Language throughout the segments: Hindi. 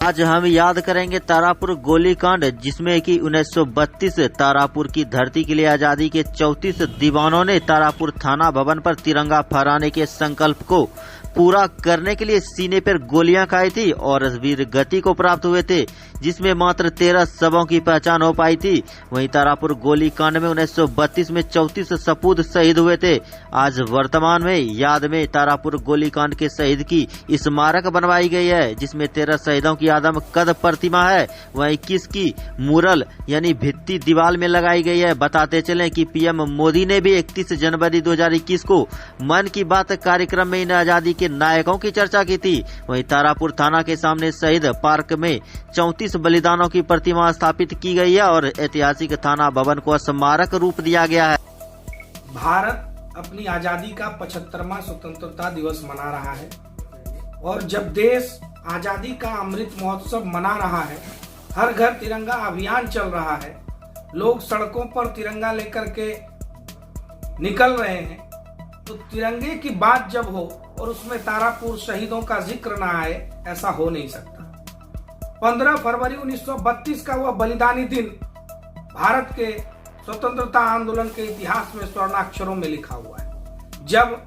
आज हम याद करेंगे तारापुर गोलीकांड, जिसमें कि 1932 तारापुर की धरती के लिए आजादी के 34 दीवानों ने तारापुर थाना भवन पर तिरंगा फहराने के संकल्प को पूरा करने के लिए सीने पर गोलियां खाई थी और वीर गति को प्राप्त हुए थे, जिसमें मात्र 13 शवों की पहचान हो पाई थी। वहीं तारापुर गोलीकांड में 1932 में 34 सपूत शहीद हुए थे। आज वर्तमान में याद में तारापुर गोलीकांड के शहीद की स्मारक बनवाई गई है, जिसमें 13 शहीदों की आदम कद प्रतिमा है। वहीं 21 की मुरल यानी भित्ति दीवार में लगाई गई है। बताते चलें कि पीएम मोदी ने भी 31 जनवरी 2021 को मन की बात कार्यक्रम में इन आजादी के नायकों की चर्चा की थी। वहीं तारापुर थाना के सामने शहीद पार्क में 34 बलिदानों की प्रतिमा स्थापित की गई है और ऐतिहासिक थाना भवन को स्मारक रूप दिया गया है। भारत अपनी आजादी का 75वां स्वतंत्रता दिवस मना रहा है और जब देश आजादी का अमृत महोत्सव मना रहा है, हर घर तिरंगा अभियान चल रहा है, लोग सड़कों पर तिरंगा लेकर के निकल रहे हैं, तो तिरंगे की बात जब हो और उसमें तारापुर शहीदों का जिक्र ना आए, ऐसा हो नहीं सकता। 15 फरवरी 1932 का वह बलिदानी दिन भारत के स्वतंत्रता आंदोलन के इतिहास में स्वर्णाक्षरों में लिखा हुआ है। जब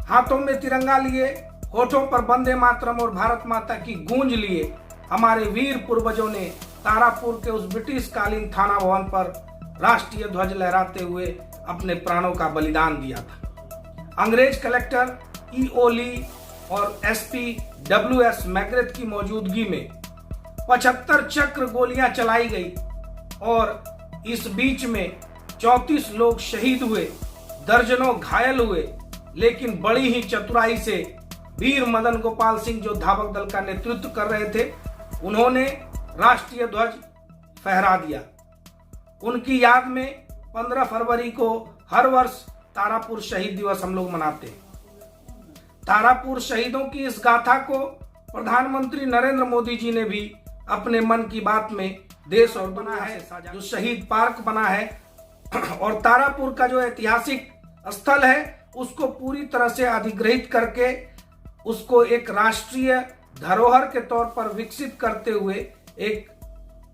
हाथों में तिरंगा लिए, होठों पर वंदे मातरम और भारत माता की गूंज लिए हमारे वीर पूर्वजों ने तारापुर के उस ब्रिटिश कालीन थाना भवन पर राष्ट्रीय ध्वज लहराते हुए अपने प्राणों का बलिदान दिया था। अंग्रेज कलेक्टर ई.ओ. ली और एसपी डब्ल्यू.एस. मैग्रेथ की मौजूदगी में 75 चक्र गोलियां चलाई गई और इस बीच में 34 लोग शहीद हुए, दर्जनों घायल हुए, लेकिन बड़ी ही चतुराई से वीर मदन गोपाल सिंह, जो धावक दल का नेतृत्व कर रहे थे, उन्होंने राष्ट्रीय ध्वज फहरा दिया। उनकी याद में 15 फरवरी को हर वर्ष तारापुर शहीद दिवस हम लोग मनाते हैं। तारापुर शहीदों की इस गाथा को प्रधानमंत्री नरेंद्र मोदी जी ने भी अपने मन की बात में देश और बना है, जो शहीद पार्क बना है और तारापुर का जो ऐतिहासिक स्थल है उसको पूरी तरह से अधिग्रहित करके उसको एक राष्ट्रीय धरोहर के तौर पर विकसित करते हुए एक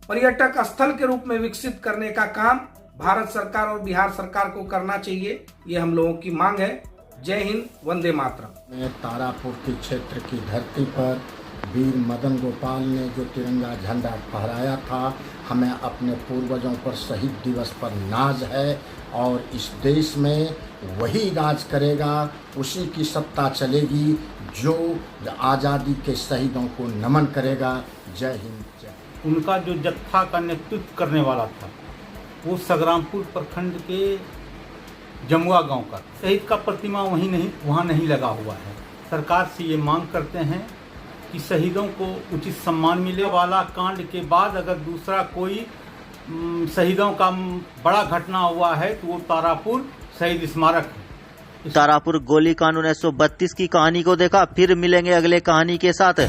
पर्यटक स्थल के रूप में विकसित करने का काम भारत सरकार और बिहार सरकार को करना चाहिए। ये हम लोगों की मांग है। जय हिंद, वंदे मातरम। तारापुर के क्षेत्र की धरती पर वीर मदन गोपाल ने जो तिरंगा झंडा फहराया था, हमें अपने पूर्वजों पर शहीद दिवस पर नाज है और इस देश में वही राज करेगा, उसी की सत्ता चलेगी जो आज़ादी के शहीदों को नमन करेगा। जय हिंद। जय। उनका जो जत्था का नेतृत्व करने वाला था वो संग्रामपुर प्रखंड के जमुआ गांव का शहीद का प्रतिमा वहाँ नहीं लगा हुआ है। सरकार से ये मांग करते हैं कि शहीदों को उचित सम्मान मिले। वाला कांड के बाद अगर दूसरा कोई शहीदों का बड़ा घटना हुआ है तो वो तारापुर शहीद स्मारक है। तारापुर गोलीकांड 1932 की कहानी को देखा, फिर मिलेंगे अगले कहानी के साथ।